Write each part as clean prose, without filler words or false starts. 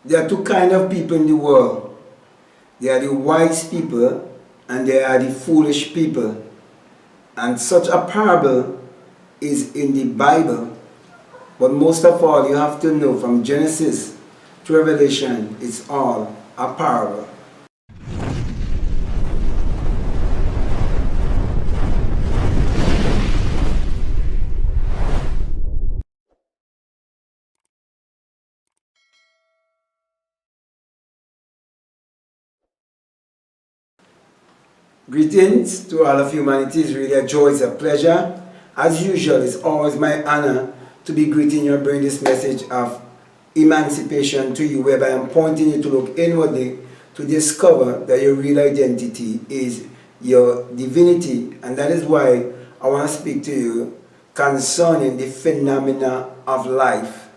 There are two kinds of people in the world. There are the wise people and there are the foolish people. And such a parable is in the Bible. But most of all, you have to know from Genesis to Revelation, it's all a parable. Greetings to all of humanity. It's really a joy, it's a pleasure. As usual, it's always my honor to be greeting you and bring this message of emancipation to you, whereby I'm pointing you to look inwardly to discover that your real identity is your divinity. And that is why I want to speak to you concerning the phenomena of life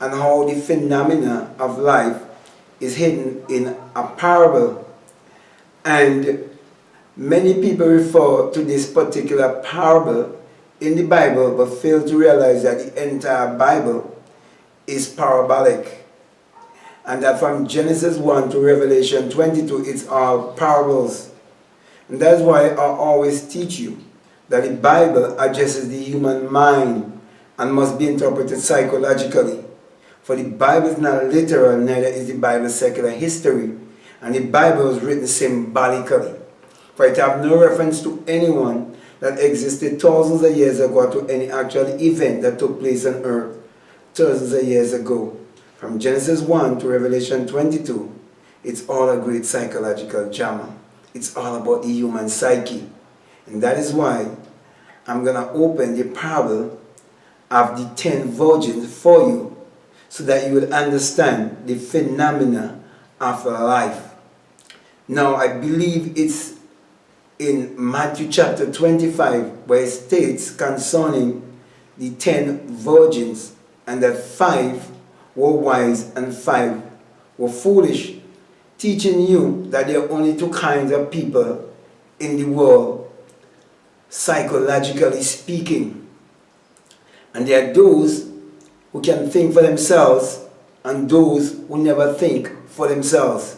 and how the phenomena of life is hidden in a parable. And many people refer to this particular parable in the Bible but fail to realize that the entire Bible is parabolic. And that from Genesis 1 to Revelation 22, it's all parables. And that's why I always teach you that the Bible addresses the human mind and must be interpreted psychologically. For the Bible is not literal, neither is the Bible secular history. And the Bible is written symbolically. For it have no reference to anyone that existed thousands of years ago, to any actual event that took place on earth thousands of years ago. From Genesis 1 to Revelation 22, it's all a great psychological drama. It's all about the human psyche. And that is why I'm going to open the parable of the 10 virgins for you, so that you will understand the phenomena of life. Now, I believe it's in Matthew chapter 25, where it states concerning the 10 virgins, and that 5 were wise and 5 were foolish, teaching you that there are only two kinds of people in the world, psychologically speaking. And there are those who can think for themselves and those who never think for themselves.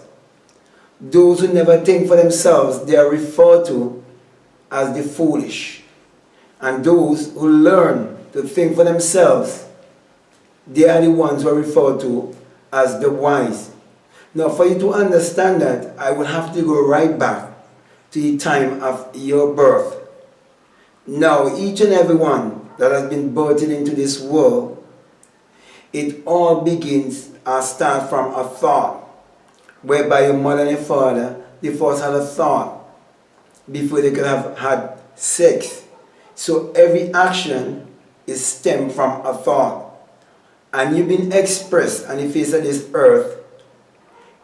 Those who never think for themselves, they are referred to as the foolish. And those who learn to think for themselves, they are the ones who are referred to as the wise. Now, for you to understand that, I will have to go right back to the time of your birth. Now, each and every one that has been birthed into this world, it all begins or starts from a thought, whereby your mother and your father, they first had a thought before they could have had sex. So every action is stemmed from a thought. And you've been expressed on the face of this earth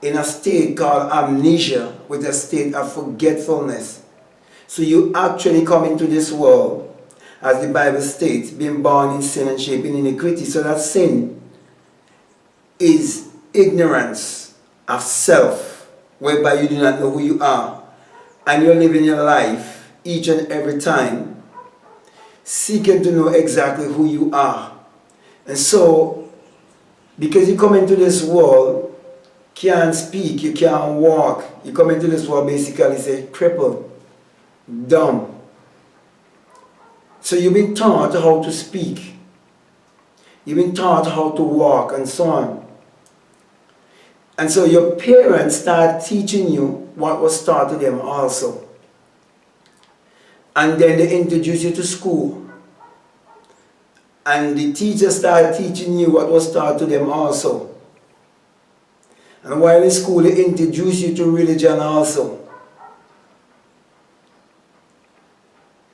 in a state called amnesia, with a state of forgetfulness. So you actually come into this world, as the Bible states, being born in sin and shaped in iniquity. So that sin is ignorance of self, whereby you do not know who you are, and you're living your life each and every time seeking to know exactly who you are. And so, because you come into this world, can't speak, you can't walk, you come into this world basically say crippled, dumb. So you've been taught how to speak, you've been taught how to walk, and so on. And so your parents start teaching you what was taught to them also. And then they introduce you to school. And the teachers start teaching you what was taught to them also. And while in school, they introduce you to religion also.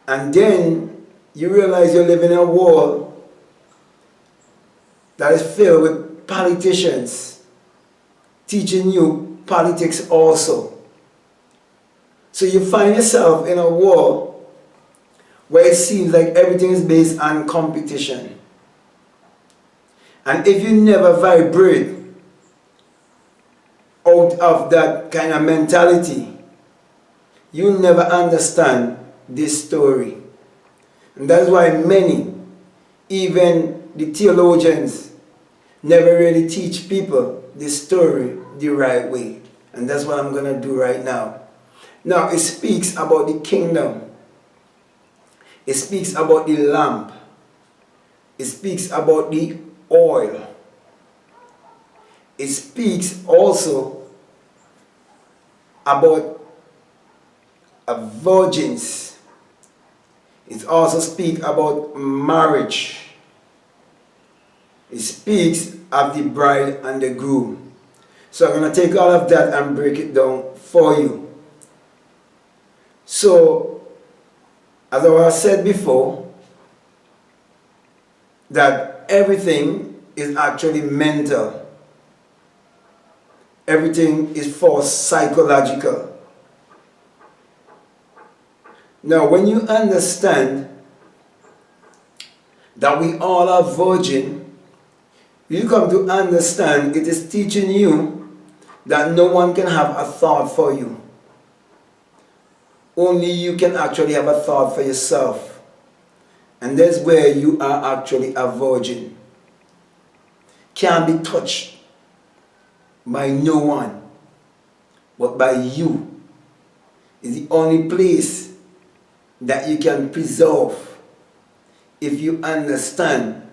And then you realize you're living in a world that is filled with politicians teaching you politics also. So you find yourself in a world where it seems like everything is based on competition. And if you never vibrate out of that kind of mentality, you'll never understand this story. And that's why many, even the theologians, never really teach people this story the right way. And that's what I'm going to do right now. Now, it speaks about the kingdom. It speaks about the lamp. It speaks about the oil. It speaks also about virgins. It also speaks about marriage. It speaks of the bride and the groom. So I'm going to take all of that and break it down for you. So, as I said before, that everything is actually mental. Everything is for psychological. Now, when you understand that we all are virgin, you come to understand it is teaching you that no one can have a thought for you. Only you can actually have a thought for yourself. And that's where you are actually a virgin. Can't be touched by no one, but by you. Is the only place that you can preserve if you understand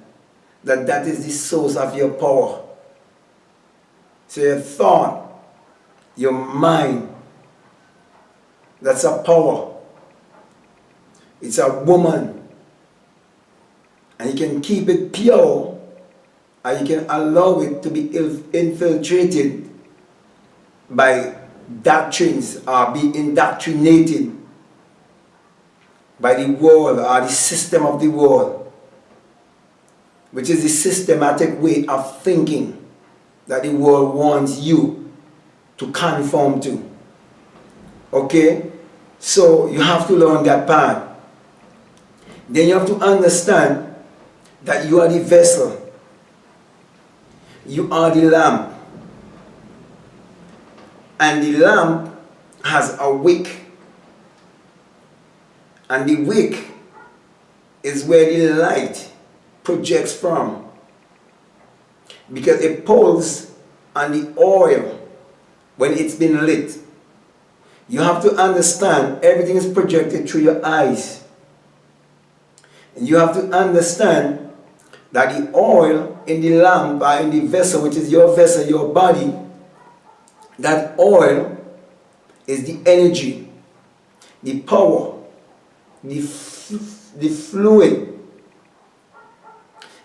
that that is the source of your power. So your thought, your mind, that's a power. It's a woman. And you can keep it pure, or you can allow it to be infiltrated by doctrines or be indoctrinated by the world or the system of the world, which is the systematic way of thinking that the world wants you to conform to. Okay? So you have to learn that part. Then you have to understand that you are the vessel. You are the lamp. And the lamp has a wick. And the wick is where the light projects from. Because it pulls on the oil when it's been lit. You have to understand everything is projected through your eyes. And you have to understand that the oil in the lamp or in the vessel, which is your vessel, your body, that oil is the energy, the power, the fluid.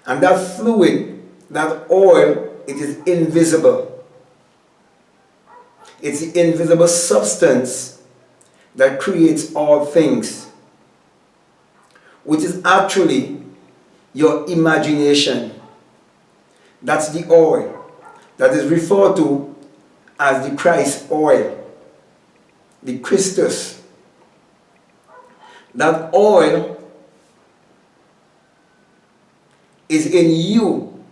And that fluid, that oil, it is invisible. It's the invisible substance that creates all things, which is actually your imagination. That's the oil that is referred to as the Christ oil, the Christus. That oil is in you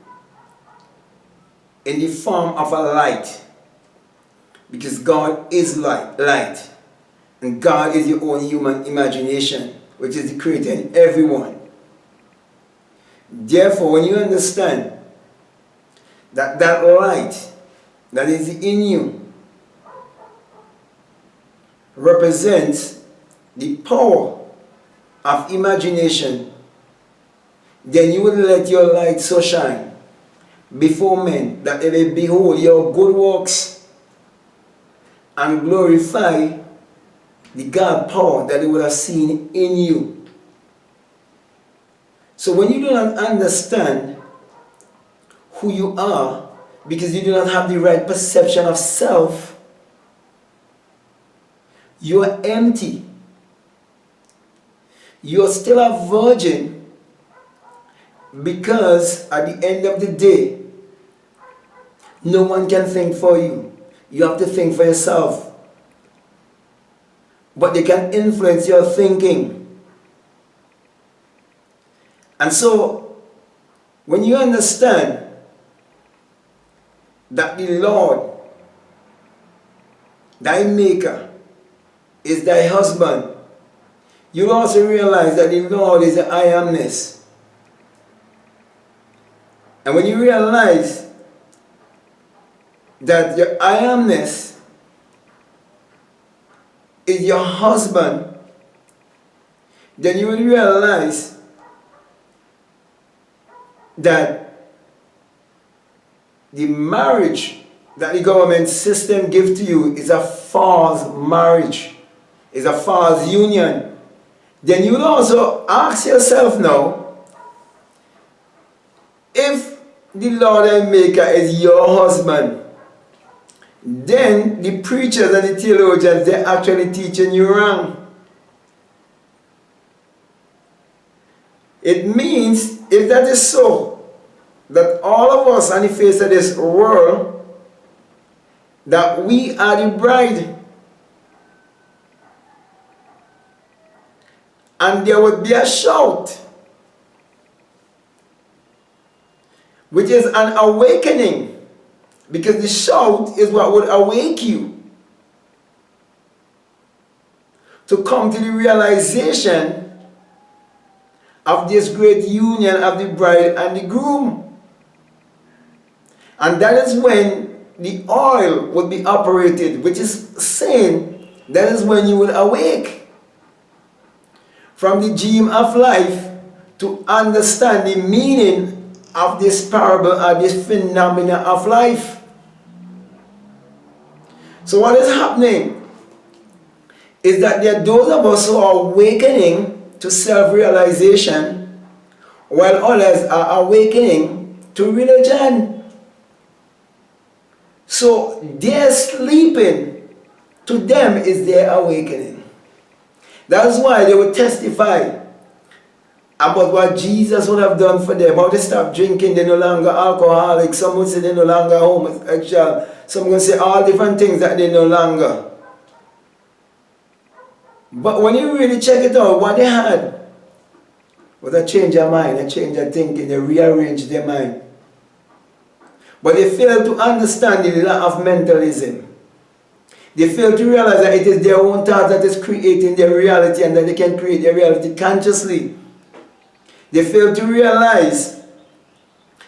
in the form of a light, because God is light, and God is your own human imagination, which is the creator in everyone. Therefore, when you understand that that light that is in you represents the power of imagination, then you will let your light so shine before men that they may behold your good works and glorify the God power that they would have seen in you. So when you do not understand who you are, because you do not have the right perception of self, you are empty. You are still a virgin, because at the end of the day, no one can think for you. You have to think for yourself. But they can influence your thinking. And so, when you understand that the Lord, thy maker, is thy husband, you'll also realize that the Lord is the I amness. And when you realize that your I amness is your husband, then you will realize that the marriage that the government system gives to you is a false marriage, is a false union. Then you will also ask yourself now, if the Lord and Maker is your husband, then the preachers and the theologians, they're actually teaching you wrong. It means, if that is so, that all of us on the face of this world, that we are the bride. And there would be a shout, which is an awakening, because the shout is what would awake you to come to the realization of this great union of the bride and the groom. And that is when the oil would be operated, which is saying that is when you will awake from the dream of life to understand the meaning of this parable, of this phenomena of life. So what is happening is that there are those of us who are awakening to self-realization, while others are awakening to religion. So their sleeping, to them, is their awakening. That's why they would testify about what Jesus would have done for them. How they stop drinking, they're no longer alcoholics. Some would say they're no longer homosexual. Some would say all different things that they're no longer. But when you really check it out, what they had was a change of mind, a change of thinking. They rearranged their mind. But they failed to understand the law of mentalism. They fail to realize that it is their own thought that is creating their reality, and that they can create their reality consciously. They fail to realize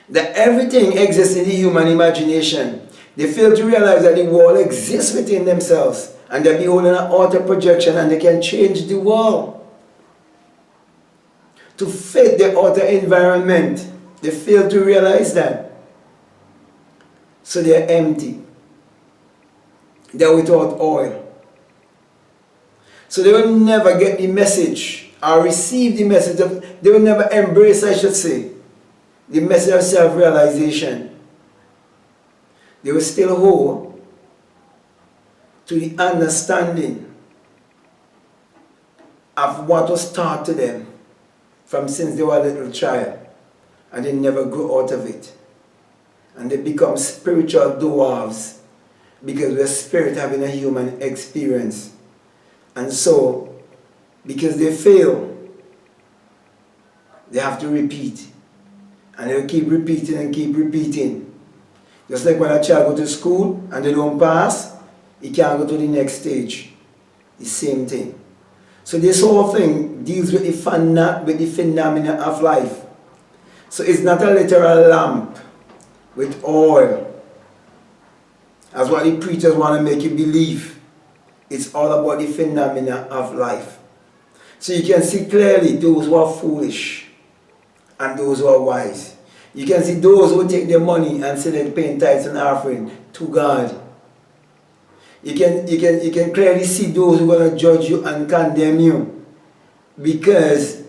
that everything exists in the human imagination. They fail to realize that the world exists within themselves, and they're beholding an outer projection, and they can change the world to fit the outer environment. They fail to realize that. So they're empty. They're without oil. So they will never get the message or receive the message of, they will never embrace, I should say, the message of self-realization. They will still hold to the understanding of what was taught to them from since they were a little child, and they never grew out of it. And they become spiritual dwarves because we're spirit having a human experience. And so, because they fail, they have to repeat. And they'll keep repeating and keep repeating. Just like when a child goes to school and they don't pass, he can't go to the next stage. The same thing. So this whole thing deals with the phenomena of life. So it's not a literal lamp with oil, as what the preachers want to make you believe. It's all about the phenomena of life. So you can see clearly those who are foolish and those who are wise. You can see those who take their money and say they're paying tithes and offering to God. You can clearly see those who are going to judge you and condemn you because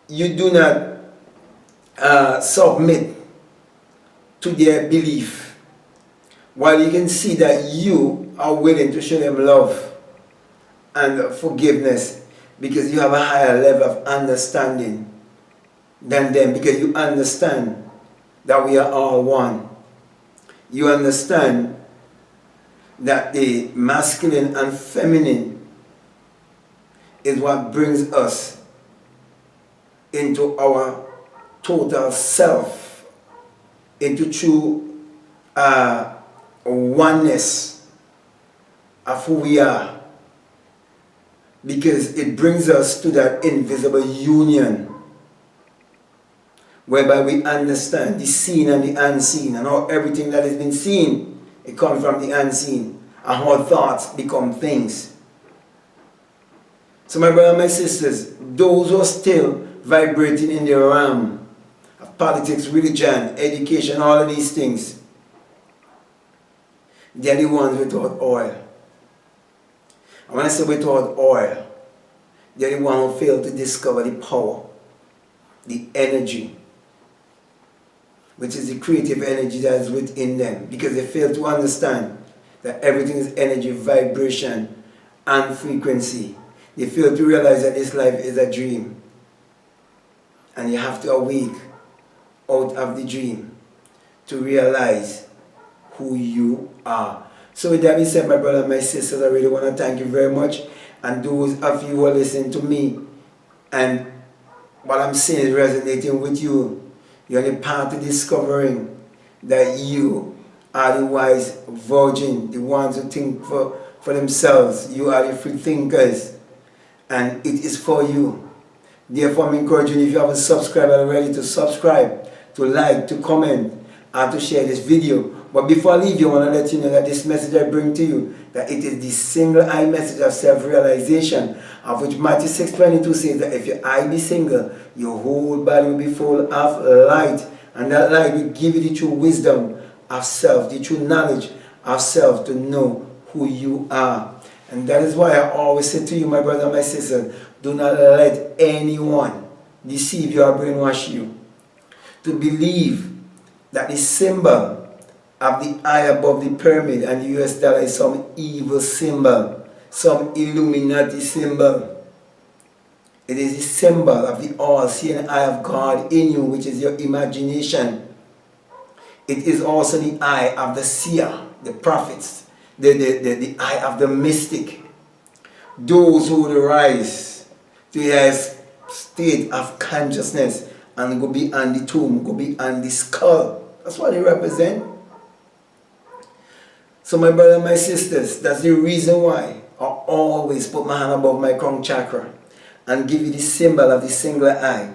you do not submit to their belief, while you can see that you are willing to show them love and forgiveness because you have a higher level of understanding than them, because you understand that we are all one. You understand that the masculine and feminine is what brings us into our total self, into true oneness of who we are, because it brings us to that invisible union whereby we understand the seen and the unseen, and how everything that has been seen, it comes from the unseen, and how thoughts become things. So my brothers and my sisters, those who are still vibrating in the realm of politics, religion, education, all of these things, they are the ones without oil. And when I say without oil, they are the ones who fail to discover the power, the energy, which is the creative energy that is within them, because they fail to understand that everything is energy, vibration, and frequency. They fail to realize that this life is a dream, and you have to awake out of the dream to realize who you are. So with that being said, my brother and my sisters, I really want to thank you very much. And those of you who are listening to me, and what I'm saying is resonating with you, you're on the path to discovering that you are the wise virgin, the ones who think for themselves. You are the free thinkers, and it is for you. Therefore, I'm encouraging you, if you haven't subscribed already, to subscribe, to like, to comment, and to share this video. But before I leave you, I want to let you know that this message I bring to you, that it is the single eye message of self-realization, of which Matthew 6:22 says that if your eye be single, your whole body will be full of light, and that light will give you the true wisdom of self, the true knowledge of self, to know who you are. And that is why I always say to you, my brother and my sister, do not let anyone deceive you or brainwash you to believe that the symbol of the eye above the pyramid and the US dollar is some evil symbol, some Illuminati symbol. It is the symbol of the all-seeing eye of God in you, which is your imagination. It is also the eye of the seer, the prophets, the eye of the mystic. Those who will rise to a state of consciousness and go beyond the tomb, go beyond the skull. That's what they represent. So my brothers and my sisters, that's the reason why I always put my hand above my crown chakra and give you the symbol of the singular eye.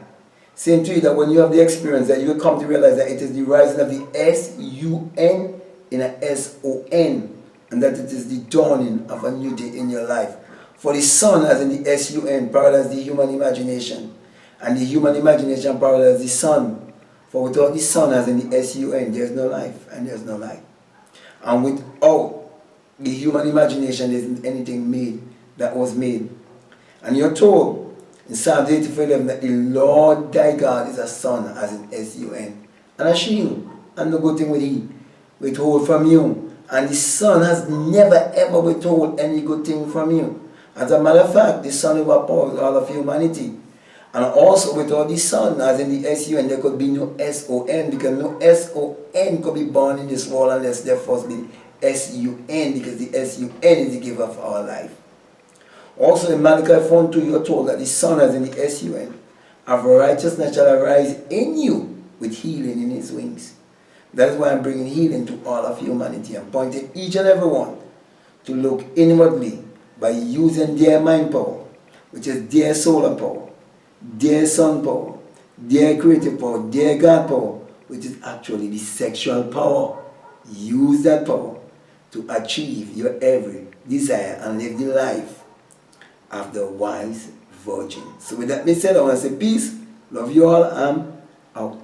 Saying to you that when you have the experience, that you will come to realize that it is the rising of the S-U-N in a S-O-N, and that it is the dawning of a new day in your life. For the sun, as in the S-U-N, parallels the human imagination, and the human imagination parallels the sun. For without the sun, as in the S-U-N, there is no life and there is no light. And without the human imagination, there isn't anything made that was made. And you're told in Psalm 84:11 that the Lord thy God is a son, as in S-U-N, and a shield, and no good thing will he withhold from you. And the Son has never ever withhold any good thing from you. As a matter of fact, the Son overpowers all of humanity. And also without the Son, as in the S-U-N, there could be no S-O-N, because no S-O-N could be born in this world unless there first be S-U-N, because the S-U-N is the giver of our life. Also in Malachi 4:2, you are told that the Son, as in the S-U-N, of righteousness shall arise in you with healing in his wings. That is why I'm bringing healing to all of humanity. I'm pointing each and every one to look inwardly by using their mind power, which is their solar power, their sun power, their creative power, their God power, which is actually the sexual power. Use that power to achieve your every desire and live the life of the wise virgin. So with that being said, I want to say peace, love you all, I'm out.